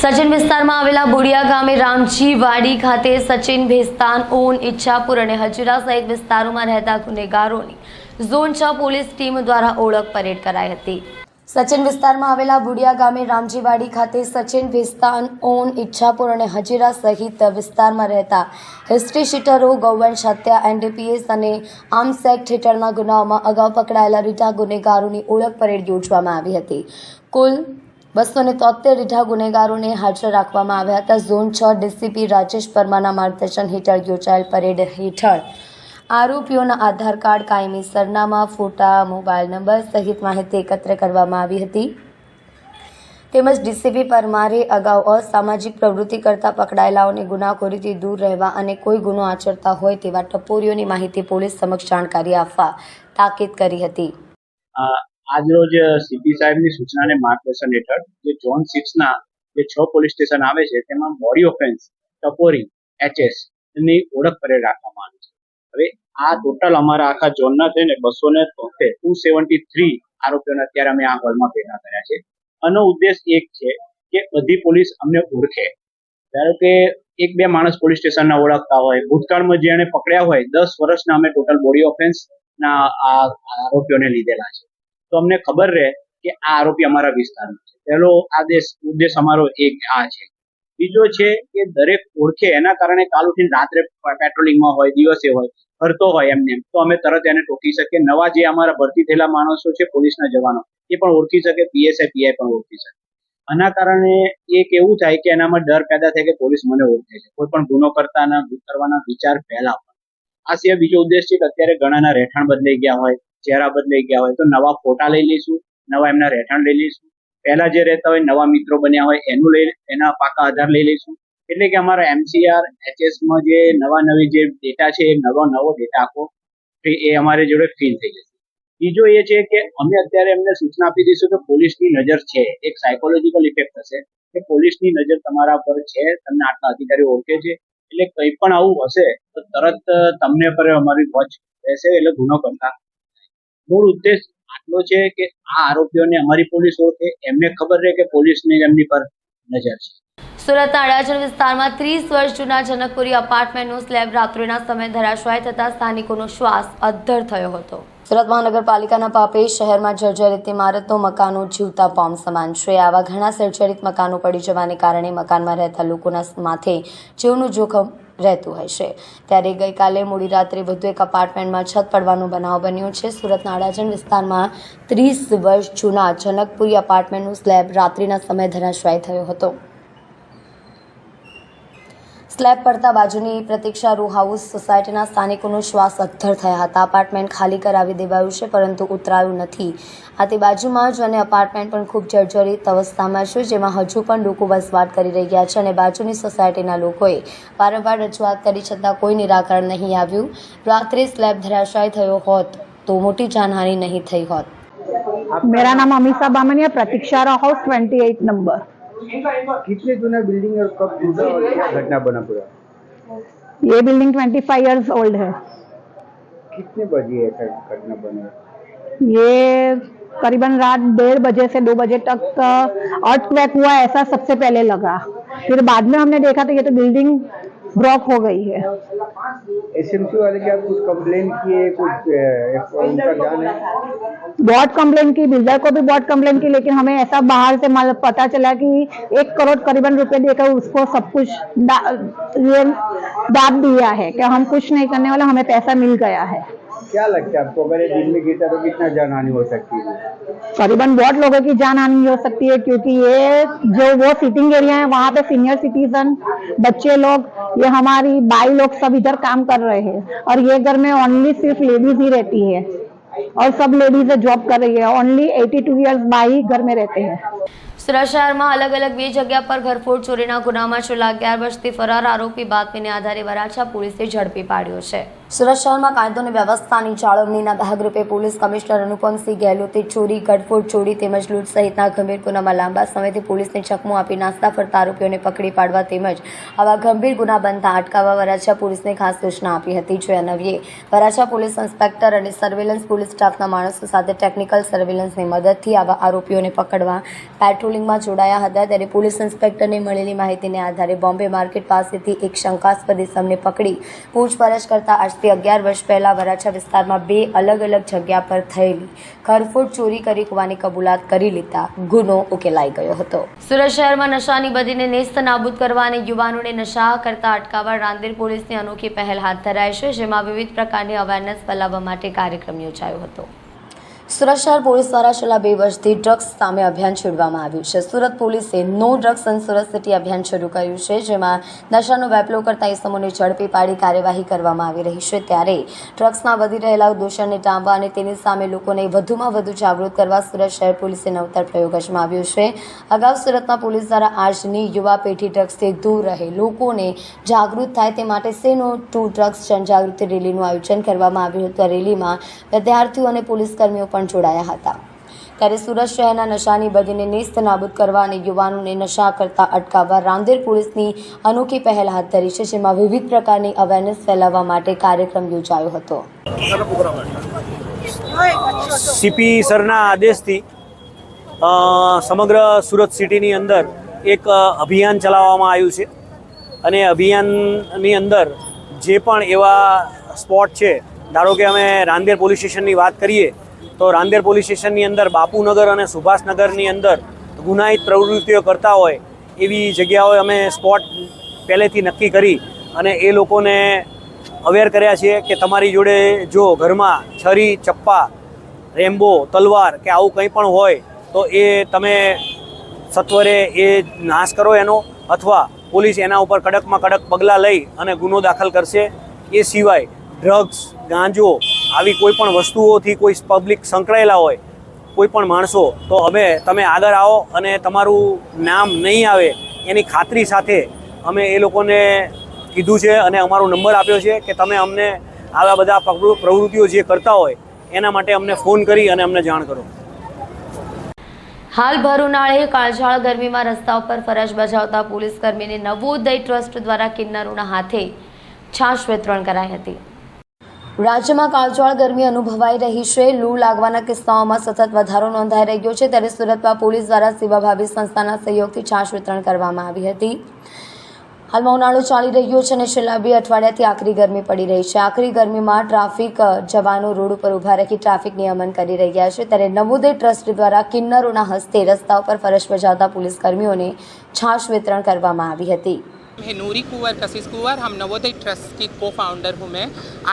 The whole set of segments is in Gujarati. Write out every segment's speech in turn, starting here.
સચિન વિસ્તારમાં આવેલા બુડિયા ગામે રામજી વાડી ખાતે સચિન ભેસ્તાન ઓન ઈચ્છાપુર અને હજીરા સહિત વિસ્તારોમાં રહેતા ગુનેગારોની ઝોન 6 પોલીસ ટીમ દ્વારા ઓળખ પરેડ કરાઈ હતી। સચિન વિસ્તારમાં આવેલા બુડિયા ગામે રામજી વાડી ખાતે સચિન ભેસ્તાન ઓન ઈચ્છાપુર અને હજીરા સહિત વિસ્તારમાં રહેતા હિસ્ટ્રી શીટરો, ગૌવંશ હત્યા, એનડીપીએસ અને આર્મ્સ એક્ટ હેઠળના ગુનાઓમાં અગાઉ પકડાયેલા રીઢા ગુનેગારોની ઓળખ પરેડ યોજવામાં આવી હતી। કુલ 273 રીઢા ગુનેગારોને હાજર રાખવામાં આવ્યા હતા। ઝોન 6 ડીસીપી રાજેશ પરમારના માર્ગદર્શન હેઠળ યોજાયેલ પરેડ હેઠળ આરોપીઓના આધાર કાર્ડ, કાયમી સરનામા, ફોટા, મોબાઈલ નંબર સહિત માહિતી એકત્ર કરવામાં આવી હતી। તેમજ ડીસીપી પરમારે અગાઉ અસામાજિક પ્રવૃત્તિ કરતા પકડાયેલાઓને ગુનાખોરીથી દૂર રહેવા અને કોઈ ગુનો આચરતા હોય તેવા ટપોરીઓની માહિતી પોલીસ સમક્ષ જાણકારી આપવા તાકીદ કરી હતી। આજરોજ સીપી સાહેબની સૂચનાને માર્ગદર્શન હેઠળ જે ઝોન 6ના જે 6 પોલીસ સ્ટેશન આવે છે તેમાં બોડી ઓફેન્સ, ટપોરી, એચએસ ની ઓળખ પરેડ રાખવામાં આવી છે। હવે આ ટોટલ અમારા આખા ઝોનના થઈને 273 આરોપીઓને અત્યારે અમે આ હોલમાં ભેગા કર્યા છે। આનો ઉદ્દેશ એક છે કે બધી પોલીસ અમને ઓળખે। ધારો કે 1-2 માણસ પોલીસ સ્ટેશનના ઓળખતા હોય, ભૂતકાળમાં જેણે પકડ્યા હોય 10 વર્ષના અમે ટોટલ બોડી ઓફેન્સના આ આરોપીઓને લીધેલા છે, તો અમને ખબર રહે કે આ આરોપી અમારા વિસ્તારનો છે। પહેલો ઉદ્દેશ અમારો એક આ છે। બીજો છે કે દરેક ઓળખે, એના કારણે કાલ ઉઠીને રાત્રે પેટ્રોલિંગમાં હોય, દિવસે હોય, ફરતો હોય એમને તો અમે તરત એને ટોકી શકીએ। નવા જે અમારા ભરતી થયેલા માણસો છે પોલીસના જવાનો એ પણ ઓળખી શકે, પીએસઆઈ, પીઆઈ પણ ઓળખી શકે। આના કારણે એક એવું થાય કે એનામાં ડર પેદા થાય કે પોલીસ મને ઓળખે છે, કોઈ પણ ગુનો કરવાના વિચાર પહેલા પણ। આ સિવાય બીજો ઉદ્દેશ છે કે અત્યારે ઘણાના રહેઠાણ બદલાઈ ગયા હોય, ચહેરા બદલાઈ ગયા હોય, તો નવા ફોટા લઈ લઈશું, નવા એમના રહેઠાણ લઈ લઈશું, પહેલા જે રહેતા હોય નવા મિત્રો બન્યા હોય એના પાકા આધાર લઈ લઈશું। એટલે કે અમારા એમસીઆર, એચએસમાં જે નવી જે ડેટા છે એ નવો ડેટા આખો એ અમારી જોડે ફીલ થઈ જશે। બીજો એ છે કે અમે અત્યારે એમને સૂચના આપી દઈશું કે પોલીસની નજર છે, એક સાયકોલોજીકલ ઇફેક્ટ થશે કે પોલીસની નજર તમારા પર છે, તમને આટલા અધિકારીઓ ઓળખે છે, એટલે કંઈ પણ આવું હશે તો તરત તમને પર અમારી વોચ રહેશે, એટલે ગુનો કરતા। મૂળ ઉદ્દેશ આટલો છે કે આ આરોપીઓને અમારી પોલીસ ઓળખે, એમને ખબર રહે કે પોલીસની એમની પર નજર છે। સુરતના અડાજણ વિસ્તારમાં 30 વર્ષ જૂના જનકપુરી અપાર્ટમેન્ટનો સ્લેબ રાત્રિના સમયે ધરાશાયી થતા સ્થાનિકોનો શ્વાસ અદ્ધર થયો હતો। સુરત મહાનગરપાલિકાના પાપે શહેરમાં જર્જરિત ઇમારતો, મકાનો જીવતા બોમ્બ સમાન છે। આવા ઘણા સર્જરિત મકાનો પડી જવાને કારણે મકાનમાં રહેતા લોકોના માથે જીવનું જોખમ રહેતું હોય છે। ત્યારે ગઈકાલે મોડી રાત્રે વધુ એક અપાર્ટમેન્ટમાં છત પડવાનો બનાવ બન્યો છે। સુરતના અડાજણ વિસ્તારમાં 30 વર્ષ જૂના જનકપુરી અપાર્ટમેન્ટનો સ્લેબ રાત્રિના સમયે ધરાશાયી થયો હતો। સ્લેબ પડતા બાજુની પ્રતીક્ષા રો હાઉસ સોસાયટીના સ્થાનિકોનો શ્વાસ અદ્ધર થયા હતા। અપાર્ટમેન્ટ ખાલી કરાવી દેવાયું છે, પરંતુ ઉતરાયું નથી। આથી બાજુમાં જ અને અપાર્ટમેન્ટ પણ ખૂબ જર્જરિત અવસ્થામાં છે, જેમાં હજુ પણ લોકો વસવાટ કરી રહ્યા છે અને બાજુની સોસાયટીના લોકોએ વારંવાર રજૂઆત કરી છતાં કોઈ નિરાકરણ નહીં આવ્યું। રાત્રે સ્લેબ ધરાશાયી થયો હોત તો મોટી જાનહાનિ नहीं થઈ હોત। मेरा नाम अमीषा बामनिया, प्रतीक्षा रो हाउस 28 नंबर। कितने जूना बिल्डिंग और कब टूटा और क्या घटना बना पूरा? ये बिल्डिंग 25 इयर्स ओल्ड है। कितने बजे ऐसा घटना बना? ये करीबन रात 1:30 बजे से 2 बजे तक अर्थक्वेक हुआ ऐसा सबसे पहले लगा। फिर बाद में हमने देखा तो ये तो बिल्डिंग ब्लॉक हो गई है। एसएमसी वाले क्या कुछ कंप्लेन किए, कुछ उनका ध्यान है? बहुत कंप्लेन की, बिल्डर को भी बहुत कंप्लेन की, लेकिन हमें ऐसा बाहर से पता चला कि 1 करोड़ करीबन रुपए देकर उसको सब कुछ ये दाब दिया है कि हम कुछ नहीं करने वाला, हमें पैसा मिल गया है। क्या लगता है आपको, अगर ये दिन में गिरता तो कितना जान हानि हो सकती है? करीबन बहुत लोगों की जान हानि हो सकती है, क्योंकि ये जो वो सीटिंग एरिया है वहाँ पे सीनियर सिटीजन, बच्चे लोग, ये हमारी बाई लोग सब इधर काम कर रहे हैं और ये घर में ओनली सिर्फ लेडीज ही रहती है और सब लेडीज जॉब कर रही है। ओनली 82 इयर्स बाई घर में रहते हैं। સુરત શહેરમાં અલગ અલગ 2 જગ્યા પર ઘરફોડ ચોરીના ગુનામાં છેલ્લા 11 વર્ષથી ફરાર આરોપી બાતમીને આધારે વરાછા પોલીસે ઝડપી પાડ્યો છે। સુરત શહેરમાં કાયદો અને વ્યવસ્થાની જાળવણીના ભાગરૂપે પોલીસ કમિશનર અનુપમસિંહ ગેહલોતે ચોરી, ગડફોડ, ચોરી તેમજ લૂંટ સહિતના ગંભીર ગુનામાં લાંબા સમયથી પોલીસને ચકમો આપી નાસ્તા ફરતા આરોપીઓને પકડી પાડવા તેમજ આવા ગંભીર ગુના બનતા અટકાવવા વરાછા પોલીસને ખાસ સૂચના આપી હતી. જે અન્વયે વરાછા પોલીસ ઇન્સ્પેક્ટર અને સર્વેલન્સ પોલીસ સ્ટાફના માણસો સાથે ટેકનિકલ સર્વેલન્સની મદદથી આવા આરોપીઓને પકડવા પેટ્રોલિંગમાં જોડાયા હતા. ત્યારે પોલીસ ઇન્સ્પેક્ટરને મળેલી માહિતીને આધારે બોમ્બે માર્કેટ પાસેથી એક શંકાસ્પદ ઇસમને પકડી પૂછપરછ કરતા 11 વર્ષ પહેલા વરાછા વિસ્તારમાં 2 અલગ અલગ જગ્યા પર થયેલી ઘરફોડ ચોરી કરી હોવાની કબૂલાત કરી લેતા ગુનો ઉકેલાઈ ગયો હતો. સુરત શહેરમાં નશાની બદીને નેસ્ત નાબૂદ કરવા અને યુવાનોને નશા કરતા અટકાવવા રાંદેર પોલીસની અનોખી પહેલ હાથ ધરાઈ છે, જેમાં વિવિધ પ્રકારની અવેરનેસ ફેલાવવા માટે કાર્યક્રમ યોજાયો હતો. સુરત શહેર પોલીસ દ્વારા છેલ્લા 2 વર્ષથી ડ્રગ્સ સામે અભિયાન છેડવામાં આવ્યું છે. સુરત પોલીસે no drugs in Surat city અભિયાન શરૂ કર્યું છે, જેમાં નશાનો વેપલો કરતા ઇસમોને ઝડપી પાડી કાર્યવાહી કરવામાં આવી રહી છે. ત્યારે ડ્રગ્સના વધી રહેલા દૂષણને ડામવા અને તેની સામે લોકોને વધુમાં વધુ જાગૃત કરવા સુરત શહેર પોલીસે નવતર પ્રયોગ અજમાવ્યો છે. અગાઉ સુરતમાં પોલીસ દ્વારા આજની યુવા પેઢી ડ્રગ્સથી દૂર રહે, લોકોને જાગૃત થાય તે માટે સે નો ટુ ડ્રગ્સ જનજાગૃતિ રેલીનું આયોજન કરવામાં આવ્યું હતું. આ રેલીમાં વિદ્યાર્થીઓ અને પોલીસકર્મીઓ પણ જોડાયા હતા. ત્યારે સુરત શહેરના નશાની બદીને નેસ્ત નાબૂદ કરવા અને યુવાનોને નશા કરતા અટકાવવા રાંદેર પોલીસની અનોખી પહેલ હાથ ધરી છે, જેમાં વિવિધ પ્રકારની અવેરનેસ ફેલાવવા માટે કાર્યક્રમ યોજાયો હતો. સીપી સરના આદેશથી સમગ્ર સુરત સિટીની અંદર એક અભિયાન ચલાવવામાં આવ્યું છે અને અભિયાનની અંદર જે પણ એવા સ્પોટ છે, ધારો કે અમે રાંદેર પોલીસ સ્ટેશનની વાત કરીએ તો રાંદેર પોલીસ સ્ટેશનની અંદર બાપુનગર અને સુભાષનગરની અંદર ગુનાહિત પ્રવૃત્તિઓ કરતા હોય એવી જગ્યાઓએ અમે સ્પોટ પહેલેથી નક્કી કરી અને એ લોકોને અવેર કર્યા છીએ કે તમારી જોડે જો ઘરમાં છરી, ચપ્પા, રેમ્બો, તલવાર કે આવું કંઈ પણ હોય તો એ તમે સત્વરે એ નાશ કરો એનો, અથવા પોલીસ એના ઉપર કડકમાં કડક પગલાં લઈ અને ગુનો દાખલ કરશે. એ સિવાય ડ્રગ્સ, ગાંજો આવી કોઈ પણ વસ્તુઓથી કોઈ પબ્લિક સંકળાયેલા હોય, કોઈ પણ માણસો, તો તમે આગળ આવો અને તમારું નામ નહીં આવે એની ખાતરી સાથે અમે એ લોકોને કીધું છે અને અમારો નંબર આપ્યો છે કે તમે અમને આવા બધા પ્રવૃત્તિઓ જે કરતા હોય એના માટે અમને ફોન કરી અને અમને જાણ કરો. હાલ ભર ઉનાળે કાળઝાળ ગરમીમાં રસ્તા ઉપર ફરજ બજાવતા પોલીસ કર્મીને નવોદય ટ્રસ્ટ દ્વારા કિન્નરોના હાથે છાશ વિતરણ કરાઈ હતી. રાજ્યમાં કાળઝાળ ગરમી અનુભવાઈ રહી છે. લૂ લાગવાના કિસ્સાઓમાં સતત વધારો નોંધાઈ રહ્યો છે. ત્યારે સુરતમાં પોલીસ દ્વારા સેવાભાવી સંસ્થાના સહયોગથી છાશ વિતરણ કરવામાં આવી હતી. હાલમાં ઉનાળો ચાલી રહ્યો છે અને છેલ્લા 2 અઠવાડિયાથી આકરી ગરમી પડી રહી છે. આકરી ગરમીમાં ટ્રાફિક જવાનો રોડ ઉપર ઊભા રહી ટ્રાફિક નિયમન કરી રહ્યા છે. ત્યારે નવોદય ટ્રસ્ટ દ્વારા કિન્નરોના હસ્તે રસ્તા ઉપર ફરજ બજાવતા પોલીસ કર્મીઓને છાશ વિતરણ કરવામાં આવી હતી. है नूरी कुंवर, कशिश कुंवर, हम नवोदय ट्रस्ट की को फाउंडर हूँ मैं.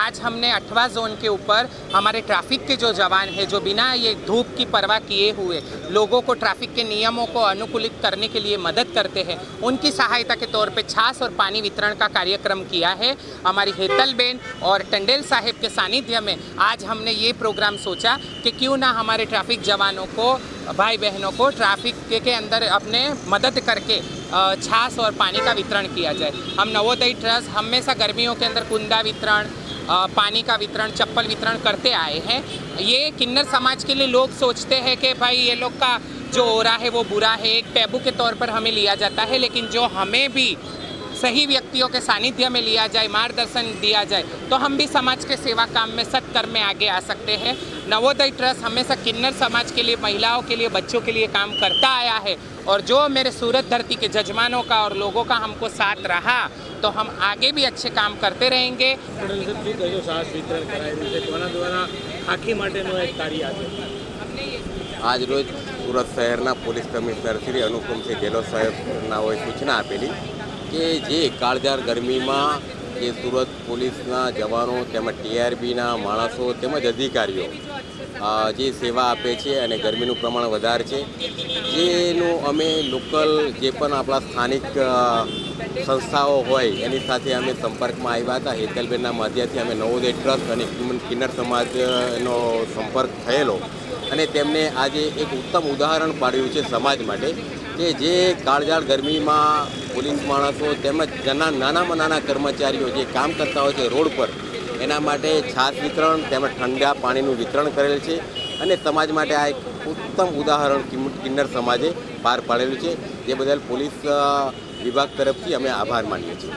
आज हमने 8वां जोन के ऊपर हमारे ट्रैफिक के जो जवान हैं, जो बिना ये धूप की परवाह किए हुए लोगों को ट्रैफिक के नियमों को अनुकूलित करने के लिए मदद करते हैं, उनकी सहायता के तौर पे छाछ और पानी वितरण का कार्यक्रम किया है. हमारी हेतल बेन और टंडेल साहिब के सानिध्य में आज हमने ये प्रोग्राम सोचा कि क्यों ना हमारे ट्रैफिक जवानों को, भाई बहनों को ट्रैफिक के अंदर अपने मदद करके छाछ और पानी का वितरण किया जाए. हम नवोदय ट्रस्ट हमेशा गर्मियों के अंदर कुंदा वितरण, पानी का वितरण, चप्पल वितरण करते आए हैं. ये किन्नर समाज के लिए लोग सोचते हैं कि भाई ये लोग का जो हो रहा है वो बुरा है, एक टैबू के तौर पर हमें लिया जाता है. लेकिन जो हमें भी सही व्यक्तियों के सानिध्य में लिया जाए, मार्गदर्शन दिया जाए, तो हम भी समाज के सेवा काम में सत्कर्म में आगे आ सकते हैं. नवोदय ट्रस्ट हमेशा किन्नर समाज के लिए, महिलाओं के लिए, बच्चों के लिए काम करता आया है. और जो मेरे सूरत धरती के जजमानों का और लोगों का हमको साथ रहा, तो हम आगे भी अच्छे काम करते रहेंगे. આજ રોજ સુરત શહેરના પોલીસ કમિશનર શ્રી અનુપમસિંહ ગેહલોત સાહેબનાઓએ સૂચના આપેલી કે જે કાળઝાળ ગરમીમાં જે સુરત પોલીસના જવાનો તેમજ ટીઆરબીના માણસો તેમજ અધિકારીઓ જે સેવા આપે છે અને ગરમીનું પ્રમાણ વધારે છે, જેનું અમે લોકલ જે પણ આપણા સ્થાનિક સંસ્થાઓ હોય એની સાથે અમે સંપર્કમાં આવ્યા હતા. હેતલબેનના માધ્યમથી અમે નવોદય ટ્રસ્ટ અને કિન્નર સમાજનો સંપર્ક થયેલો અને તેમને આજે એક ઉત્તમ ઉદાહરણ પાડ્યું છે સમાજ માટે કે જે કાળઝાળ ગરમીમાં પોલીસ માણસો તેમજ નાનામાં નાના કર્મચારીઓ જે કામ કરતા હોય છે રોડ પર, એના માટે છાશ વિતરણ તેમજ ઠંડા પાણીનું વિતરણ કરેલ છે અને સમાજ માટે આ એક ઉત્તમ ઉદાહરણ કિન્નર સમાજે પાર પાડેલું છે, જે બદલ પોલીસ વિભાગ તરફથી અમે આભાર માનીએ છીએ.